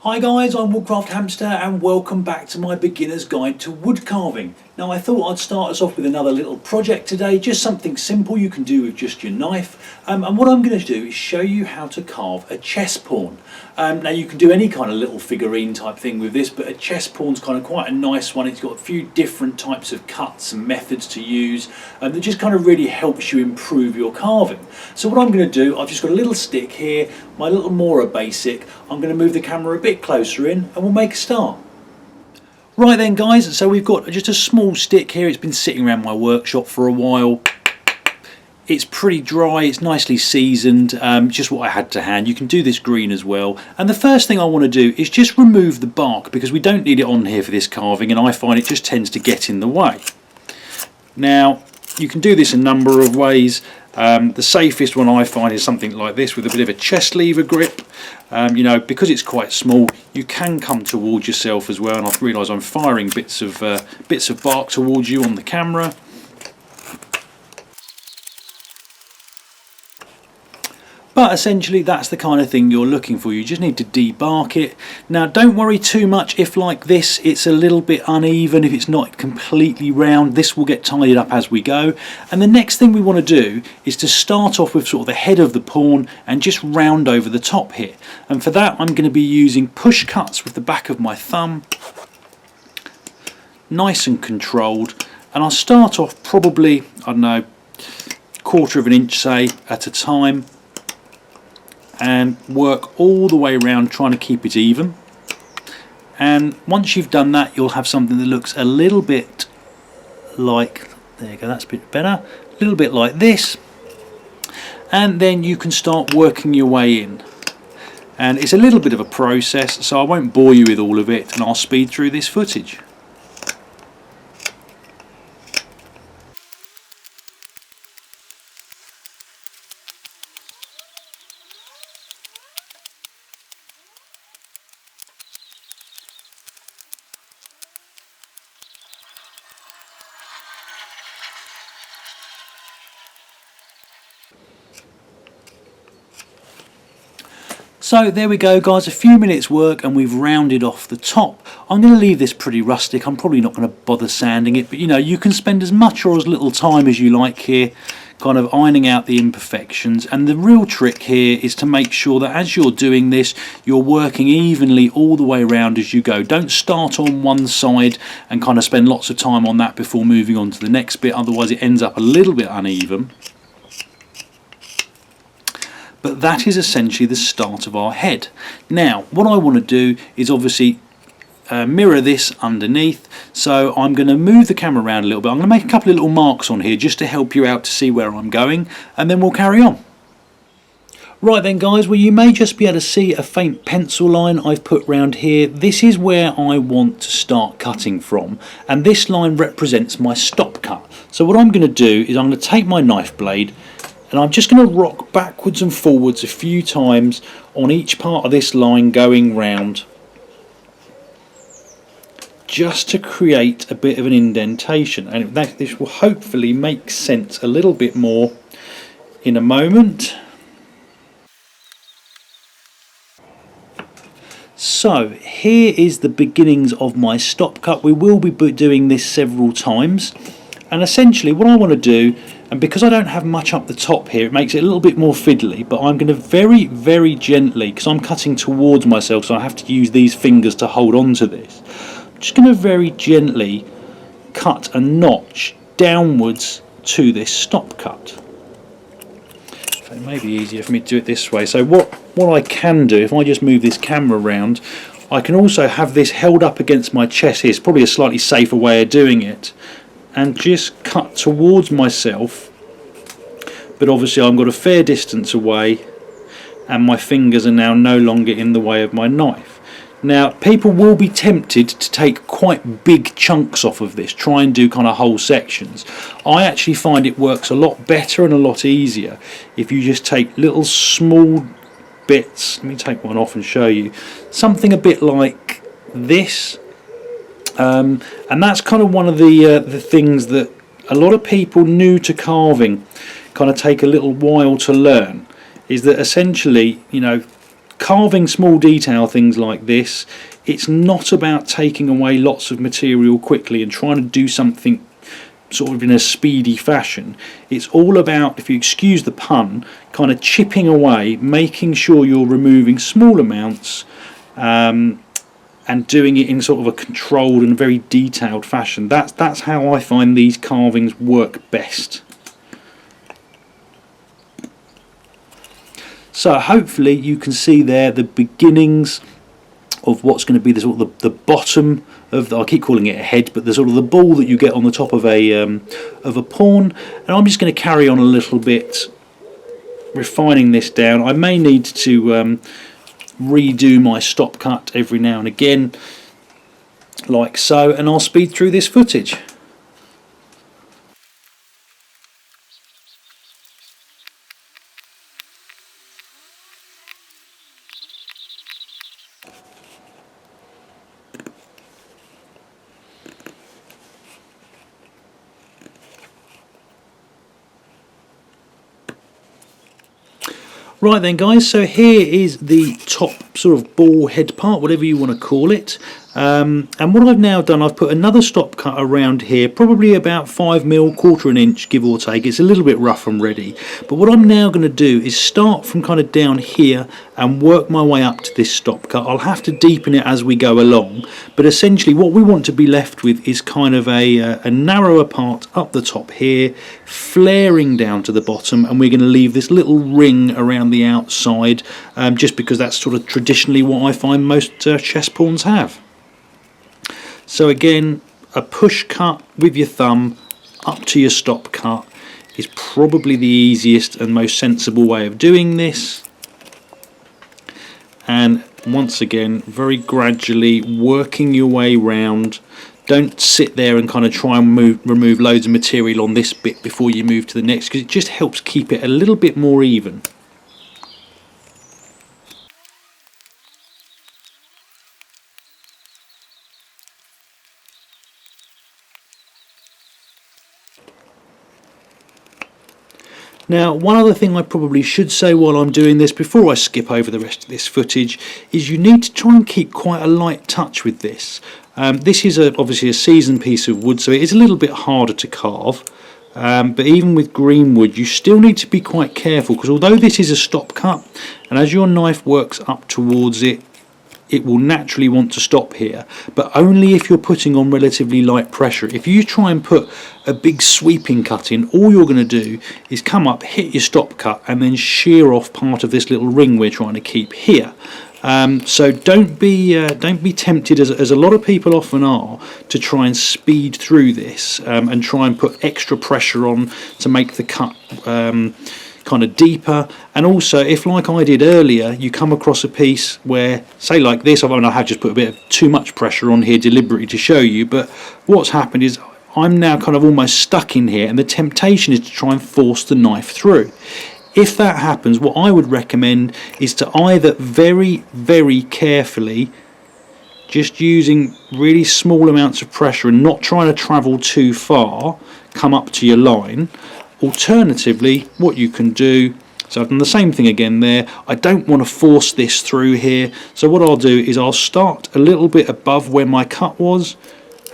Hi guys, I'm Woodcraft Hamster and welcome back to my beginner's guide to wood carving. Now I thought I'd start us off with another little project today, just something simple you can do with just your knife. And what I'm going to do is show you how to carve a chess pawn. Now you can do any kind of little figurine type thing with this, but a chess pawn's kind of quite a nice one. It's got a few different types of cuts and methods to use that just kind of really helps you improve your carving. So what I'm going to do, I've just got a little stick here, my little Mora basic. I'm going to move the camera a bit closer in and we'll make a start. Right then guys, so we've got just a small stick here. It's been sitting around my workshop for a while. It's pretty dry, it's nicely seasoned, just what I had to hand. You can do this green as well. And the first thing I want to do is just remove the bark because we don't need it on here for this carving and I find it just tends to get in the way. Now, you can do this a number of ways. The safest one I find is something like this with a bit of a chest lever grip. You know, because it's quite small, you can come towards yourself as well. And I've realised I'm firing bits of bark towards you on the camera. But essentially that's the kind of thing you're looking for. You just need to debark it. Now don't worry too much if like this it's a little bit uneven, if it's not completely round. This will get tidied up as we go. And the next thing we want to do is to start off with sort of the head of the pawn and just round over the top here. And for that I'm going to be using push cuts with the back of my thumb. Nice and controlled. And I'll start off probably, I don't know, 1/4 of an inch say at a time, and work all the way around trying to keep it even. And once you've done that you'll have something that looks a little bit like, there you go, that's a bit better, a little bit like this, and then you can start working your way in. And it's a little bit of a process, so I won't bore you with all of it and I'll speed through this footage. So there we go guys, a few minutes work and we've rounded off the top. I'm going to leave this pretty rustic. I'm probably not going to bother sanding it, but you know, you can spend as much or as little time as you like here kind of ironing out the imperfections. And the real trick here is to make sure that as you're doing this you're working evenly all the way around as you go. Don't start on one side and kind of spend lots of time on that before moving on to the next bit, otherwise it ends up a little bit uneven. But that is essentially the start of our head. Now what I want to do is obviously mirror this underneath, so I'm going to move the camera around a little bit. I'm going to make a couple of little marks on here just to help you out to see where I'm going, and then we'll carry on. Right then guys, well you may just be able to see a faint pencil line I've put round here. This is where I want to start cutting from, and this line represents my stop cut. So what I'm going to do is I'm going to take my knife blade and I'm just going to rock backwards and forwards a few times on each part of this line going round, just to create a bit of an indentation, and this will hopefully make sense a little bit more in a moment. So here is the beginnings of my stop cut. We will be doing this several times, and essentially what I want to do, and because I don't have much up the top here it makes it a little bit more fiddly, but I'm going to very gently, because I'm cutting towards myself so I have to use these fingers to hold on to this, I'm just going to very gently cut a notch downwards to this stop cut. So it may be easier for me to do it this way. So what I can do, if I just move this camera around, I can also have this held up against my chest here. It's probably a slightly safer way of doing it, and just cut towards myself, but obviously I've got a fair distance away and my fingers are now no longer in the way of my knife. Now people will be tempted to take quite big chunks off of this, try and do kind of whole sections. I actually find it works a lot better and a lot easier if you just take little small bits. Let me take one off and show you something a bit like this. And that's kind of one of the things that a lot of people new to carving kind of take a little while to learn, is that essentially, you know, carving small detail things like this, it's not about taking away lots of material quickly and trying to do something sort of in a speedy fashion. It's all about, if you excuse the pun, kind of chipping away, making sure you're removing small amounts, and doing it in sort of a controlled and very detailed fashion. That's how I find these carvings work best. So hopefully you can see there the beginnings of what's going to be the sort of the bottom of the, I keep calling it a head, but the sort of the ball that you get on the top of a pawn. And I'm just going to carry on a little bit, refining this down. I may need to redo my stop cut every now and again, like so, and I'll speed through this footage. Right then guys, so here is the top sort of ball head part, whatever you want to call it. And what I've now done, I've put another stop cut around here, probably about 5mm, quarter an inch, give or take. It's a little bit rough and ready. But what I'm now going to do is start from kind of down here and work my way up to this stop cut. I'll have to deepen it as we go along, but essentially what we want to be left with is kind of a narrower part up the top here, flaring down to the bottom, and we're going to leave this little ring around the outside, just because that's sort of traditionally what I find most chess pawns have. So again, a push cut with your thumb up to your stop cut is probably the easiest and most sensible way of doing this. And once again, very gradually working your way round. Don't sit there and kind of try and remove loads of material on this bit before you move to the next, because it just helps keep it a little bit more even. Now, one other thing I probably should say while I'm doing this, before I skip over the rest of this footage, is you need to try and keep quite a light touch with this. This is obviously a seasoned piece of wood, so it is a little bit harder to carve. But even with green wood, you still need to be quite careful, because although this is a stop cut, and as your knife works up towards it, it will naturally want to stop here, but only if you're putting on relatively light pressure. If you try and put a big sweeping cut in, all you're going to do is come up, hit your stop cut, and then shear off part of this little ring we're trying to keep here. So don't be tempted, as a lot of people often are, to try and speed through this and try and put extra pressure on to make the cut kind of deeper. And also, if like I did earlier, you come across a piece where, say like this, I mean, I have just put a bit of too much pressure on here deliberately to show you, but what's happened is I'm now kind of almost stuck in here, and the temptation is to try and force the knife through. If that happens, what I would recommend is to either very, very carefully, just using really small amounts of pressure and not trying to travel too far, come up to your line. Alternatively, what you can do, so I've done the same thing again there, I don't want to force this through here, so what I'll do is I'll start a little bit above where my cut was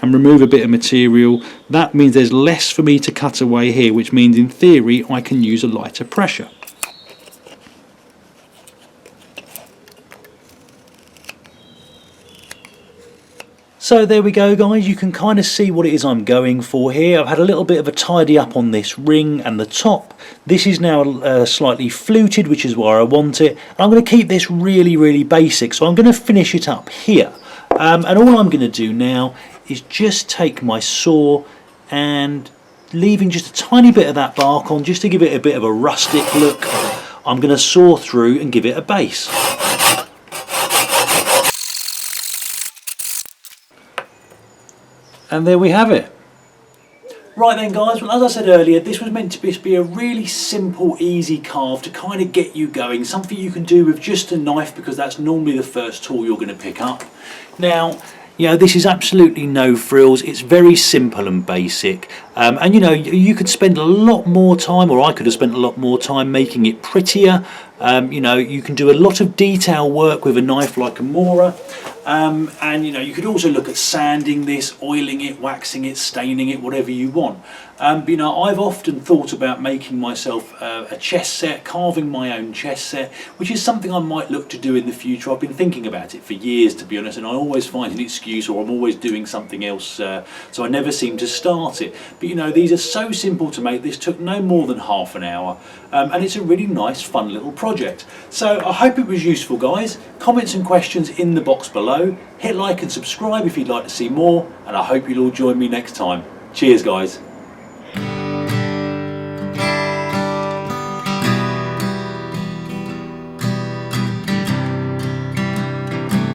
and remove a bit of material. That means there's less for me to cut away here, which means in theory I can use a lighter pressure. So there we go guys, you can kind of see what it is I'm going for here. I've had a little bit of a tidy up on this ring and the top. This is now slightly fluted, which is where I want it. I'm going to keep this really, really basic, so I'm going to finish it up here. And all I'm going to do now is just take my saw and, leaving just a tiny bit of that bark on, just to give it a bit of a rustic look, I'm going to saw through and give it a base. And there we have it. Right then guys, well, as I said earlier, this was meant to be a really simple, easy carve to kind of get you going. Something you can do with just a knife, because that's normally the first tool you're going to pick up. Now, You know, this is absolutely no frills. It's very simple and basic. And you know, you could spend a lot more time, or I could have spent a lot more time making it prettier. You know, you can do a lot of detail work with a knife like a Mora. And you know, you could also look at sanding this, oiling it, waxing it, staining it, whatever you want. But you know, I've often thought about making myself a chess set, carving my own chess set, which is something I might look to do in the future. I've been thinking about it for years, to be honest, and I always find an excuse, or I'm always doing something else, so I never seem to start it. But you know, these are so simple to make. This took no more than half an hour, and it's a really nice, fun little project. So I hope it was useful, guys. Comments and questions in the box below. Hit like and subscribe if you'd like to see more, and I hope you'll all join me next time. Cheers, guys.